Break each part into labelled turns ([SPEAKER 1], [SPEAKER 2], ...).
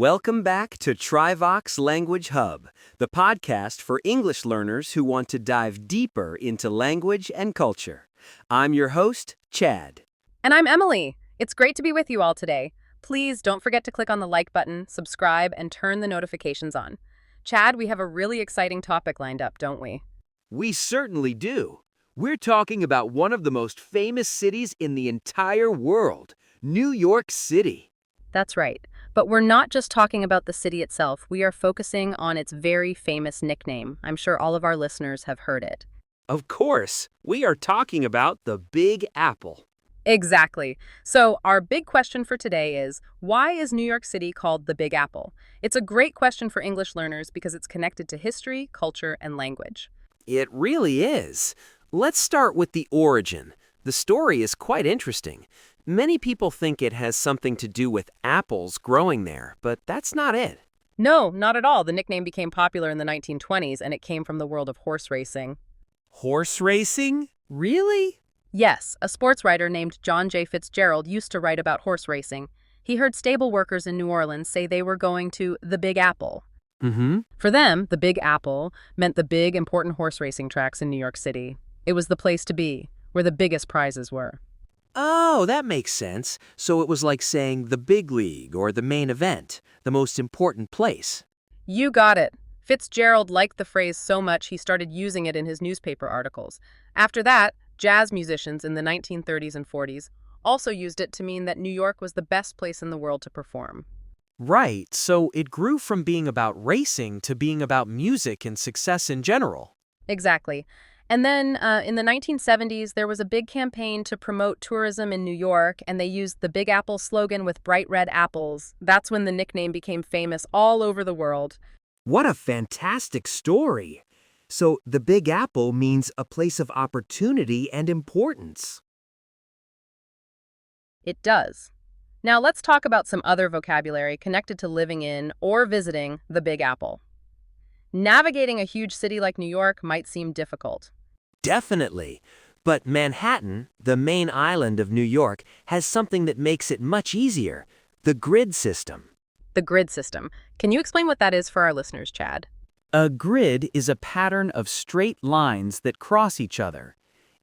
[SPEAKER 1] Welcome back to Trivox Language Hub, the podcast for English learners who want to dive deeper into language and culture. I'm your host, Chad.
[SPEAKER 2] And I'm Emily. It's great to be with you all today. Please don't forget to click on the like button, subscribe, and turn the notifications on. Chad, we have a really exciting topic lined up, don't we?
[SPEAKER 1] We certainly do. We're talking about one of the most famous cities in the entire world, New York City.
[SPEAKER 2] That's right. But we're not just talking about the city itself. We are focusing on its very famous nickname. I'm sure all of our listeners have heard it.
[SPEAKER 1] Of course, we are talking about the Big Apple.
[SPEAKER 2] Exactly. So our big question for today is, why is New York City called the Big Apple? It's a great question for English learners because it's connected to history, culture, and language.
[SPEAKER 1] It really is. Let's start with the origin. The story is quite interesting. Many people think it has something to do with apples growing there, but that's not it.
[SPEAKER 2] No, not at all. The nickname became popular in the 1920s, and it came from the world of horse racing.
[SPEAKER 1] Horse racing? Really?
[SPEAKER 2] Yes, a sports writer named John J. Fitzgerald used to write about horse racing. He heard stable workers in New Orleans say they were going to the Big Apple. For them, the Big Apple meant the big, important horse racing tracks in New York City. It was the place to be, where the biggest prizes were.
[SPEAKER 1] Oh, that makes sense. So it was like saying the big league or the main event, the most important place.
[SPEAKER 2] You got it. Fitzgerald liked the phrase so much he started using it in his newspaper articles. After that, jazz musicians in the 1930s and 40s also used it to mean that New York was the best place in the world to perform.
[SPEAKER 1] Right, so it grew from being about racing to being about music and success in general.
[SPEAKER 2] Exactly. And then in the 1970s, there was a big campaign to promote tourism in New York, and they used the Big Apple slogan with bright red apples. That's when the nickname became famous all over the world.
[SPEAKER 1] What a fantastic story! So the Big Apple means a place of opportunity and importance.
[SPEAKER 2] It does. Now let's talk about some other vocabulary connected to living in or visiting the Big Apple. Navigating a huge city like New York might seem difficult.
[SPEAKER 1] Definitely. But Manhattan, the main island of New York, has something that makes it much easier: the grid system.
[SPEAKER 2] The grid system. Can you explain what that is for our listeners, Chad?
[SPEAKER 3] A grid is a pattern of straight lines that cross each other.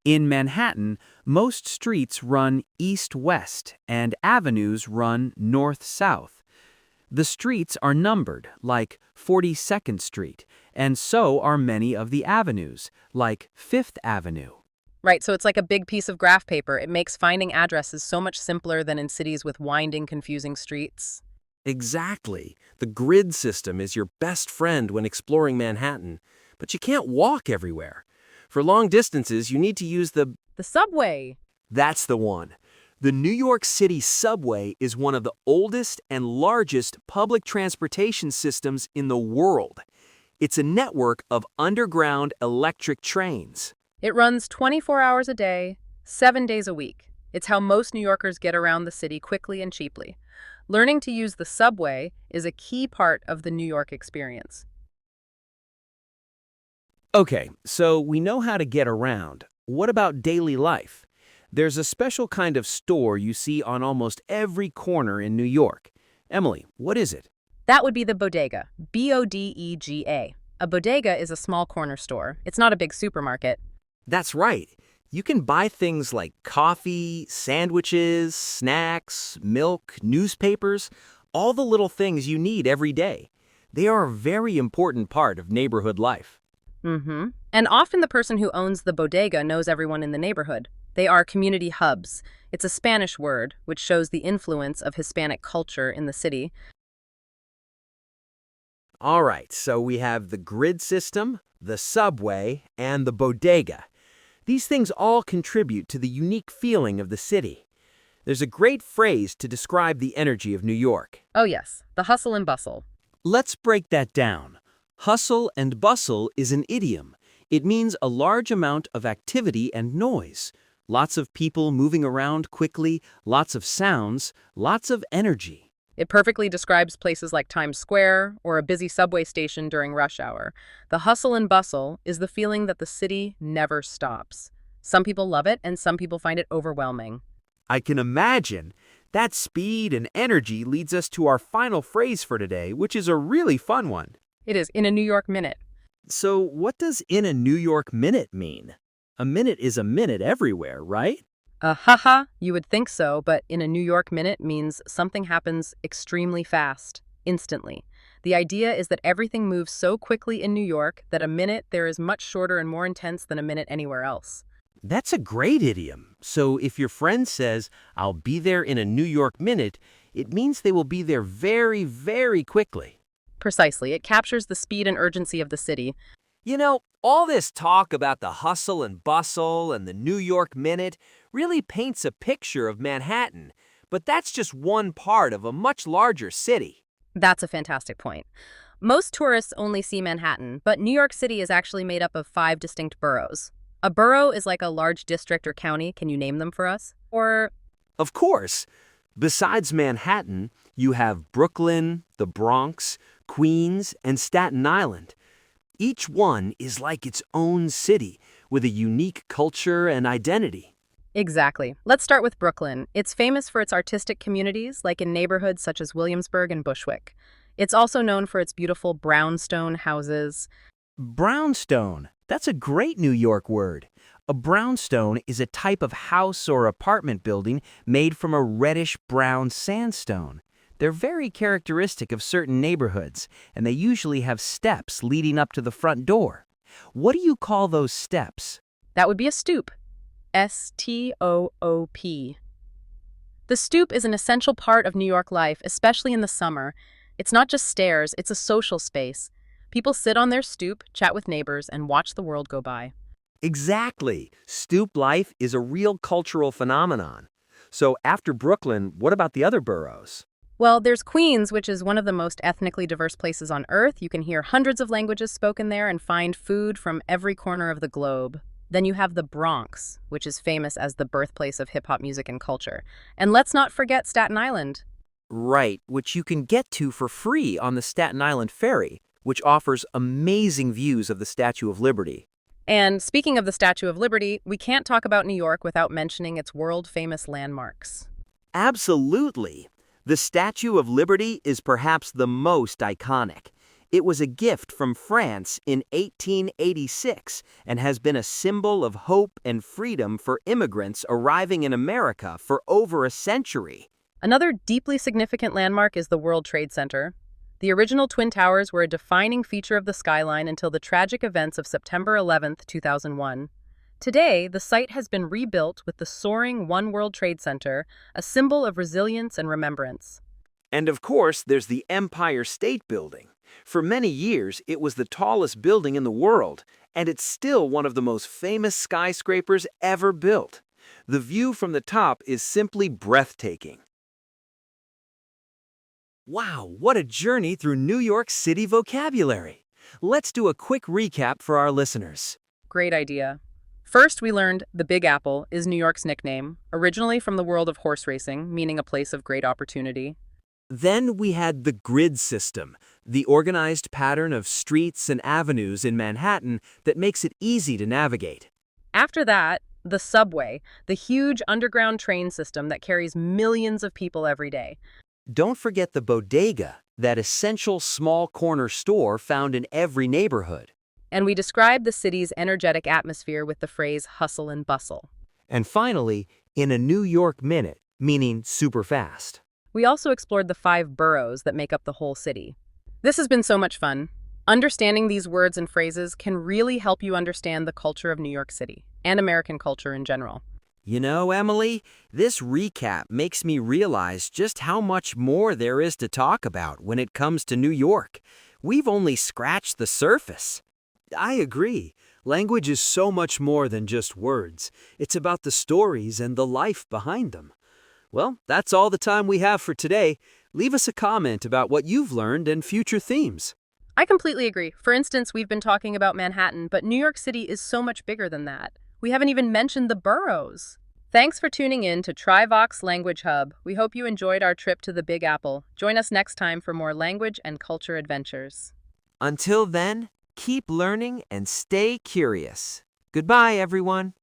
[SPEAKER 3] In Manhattan, most streets run east-west and avenues run north-south. The streets are numbered, like 42nd Street, and so are many of the avenues, like 5th Avenue.
[SPEAKER 2] Right, so it's like a big piece of graph paper. It makes finding addresses so much simpler than in cities with winding, confusing streets.
[SPEAKER 1] Exactly. The grid system is your best friend when exploring Manhattan, but you can't walk everywhere. For long distances, you need to use the
[SPEAKER 2] subway.
[SPEAKER 1] That's the one. The New York City subway is one of the oldest and largest public transportation systems in the world. It's a network of underground electric trains.
[SPEAKER 2] It runs 24 hours a day, 7 days a week. It's how most New Yorkers get around the city quickly and cheaply. Learning to use the subway is a key part of the New York experience.
[SPEAKER 1] Okay, so we know how to get around. What about daily life? There's a special kind of store you see on almost every corner in New York. Emily, what is it?
[SPEAKER 2] That would be the Bodega, Bodega. A bodega is a small corner store. It's not a big supermarket.
[SPEAKER 1] That's right. You can buy things like coffee, sandwiches, snacks, milk, newspapers, all the little things you need every day. They are a very important part of neighborhood life.
[SPEAKER 2] And often the person who owns the bodega knows everyone in the neighborhood. They are community hubs. It's a Spanish word, which shows the influence of Hispanic culture in the city.
[SPEAKER 1] All right, so we have the grid system, the subway, and the bodega. These things all contribute to the unique feeling of the city. There's a great phrase to describe the energy of New York.
[SPEAKER 2] Oh yes, the hustle and bustle.
[SPEAKER 1] Let's break that down. Hustle and bustle is an idiom. It means a large amount of activity and noise. Lots of people moving around quickly, lots of sounds, lots of energy.
[SPEAKER 2] It perfectly describes places like Times Square or a busy subway station during rush hour. The hustle and bustle is the feeling that the city never stops. Some people love it and some people find it overwhelming.
[SPEAKER 1] I can imagine.
[SPEAKER 3] That speed and energy leads us to our final phrase for today, which is a really fun one.
[SPEAKER 2] It is in a New York minute.
[SPEAKER 1] So what does in a New York minute mean? A minute is a minute everywhere, right?
[SPEAKER 2] Haha, you would think so, but in a New York minute means something happens extremely fast, instantly. The idea is that everything moves so quickly in New York that a minute there is much shorter and more intense than a minute anywhere else.
[SPEAKER 1] That's a great idiom. So if your friend says, "I'll be there in a New York minute," it means they will be there very, very quickly.
[SPEAKER 2] Precisely, it captures the speed and urgency of the city.
[SPEAKER 1] You know, all this talk about the hustle and bustle and the New York minute really paints a picture of Manhattan, but that's just one part of a much larger city.
[SPEAKER 2] That's a fantastic point. Most tourists only see Manhattan, but New York City is actually made up of 5 distinct boroughs. A borough is like a large district or county. Can you name them for us? Or
[SPEAKER 1] Of course, besides Manhattan, you have Brooklyn, the Bronx, Queens, and Staten Island. Each one is like its own city with a unique culture and identity.
[SPEAKER 2] Exactly. Let's start with Brooklyn. It's famous for its artistic communities, like in neighborhoods such as Williamsburg and Bushwick. It's also known for its beautiful brownstone houses.
[SPEAKER 1] Brownstone. That's a great New York word. A brownstone is a type of house or apartment building made from a reddish-brown sandstone. They're very characteristic of certain neighborhoods, and they usually have steps leading up to the front door. What do you call those steps?
[SPEAKER 2] That would be a stoop. S-T-O-O-P. The stoop is an essential part of New York life, especially in the summer. It's not just stairs, it's a social space. People sit on their stoop, chat with neighbors, and watch the world go by.
[SPEAKER 1] Exactly. Stoop life is a real cultural phenomenon. So after Brooklyn, what about the other boroughs?
[SPEAKER 2] Well, there's Queens, which is one of the most ethnically diverse places on Earth. You can hear hundreds of languages spoken there and find food from every corner of the globe. Then you have the Bronx, which is famous as the birthplace of hip-hop music and culture. And let's not forget Staten Island.
[SPEAKER 1] Right, which you can get to for free on the Staten Island Ferry, which offers amazing views of the Statue of Liberty.
[SPEAKER 2] And speaking of the Statue of Liberty, we can't talk about New York without mentioning its world-famous landmarks.
[SPEAKER 1] Absolutely. The Statue of Liberty is perhaps the most iconic. It was a gift from France in 1886 and has been a symbol of hope and freedom for immigrants arriving in America for over a century.
[SPEAKER 2] Another deeply significant landmark is the World Trade Center. The original Twin Towers were a defining feature of the skyline until the tragic events of September 11, 2001. Today, the site has been rebuilt with the soaring One World Trade Center, a symbol of resilience and remembrance.
[SPEAKER 1] And of course, there's the Empire State Building. For many years, it was the tallest building in the world, and it's still one of the most famous skyscrapers ever built. The view from the top is simply breathtaking. Wow, what a journey through New York City vocabulary! Let's do a quick recap for our listeners.
[SPEAKER 2] Great idea. First, we learned the Big Apple is New York's nickname, originally from the world of horse racing, meaning a place of great opportunity.
[SPEAKER 1] Then we had the grid system, the organized pattern of streets and avenues in Manhattan that makes it easy to navigate.
[SPEAKER 2] After that, the subway, the huge underground train system that carries millions of people every day.
[SPEAKER 1] Don't forget the Bodega, that essential small corner store found in every neighborhood.
[SPEAKER 2] And we described the city's energetic atmosphere with the phrase hustle and bustle.
[SPEAKER 1] And finally, in a New York minute, meaning super fast.
[SPEAKER 2] We also explored the 5 boroughs that make up the whole city. This has been so much fun. Understanding these words and phrases can really help you understand the culture of New York City and American culture in general.
[SPEAKER 1] You know, Emily, this recap makes me realize just how much more there is to talk about when it comes to New York. We've only scratched the surface. I agree. Language is so much more than just words. It's about the stories and the life behind them. Well, that's all the time we have for today. Leave us a comment about what you've learned and future themes.
[SPEAKER 2] I completely agree. For instance, we've been talking about Manhattan, but New York City is so much bigger than that. We haven't even mentioned the boroughs. Thanks for tuning in to Trivox Language Hub. We hope you enjoyed our trip to the Big Apple. Join us next time for more language and culture adventures.
[SPEAKER 1] Until then, keep learning and stay curious. Goodbye, everyone.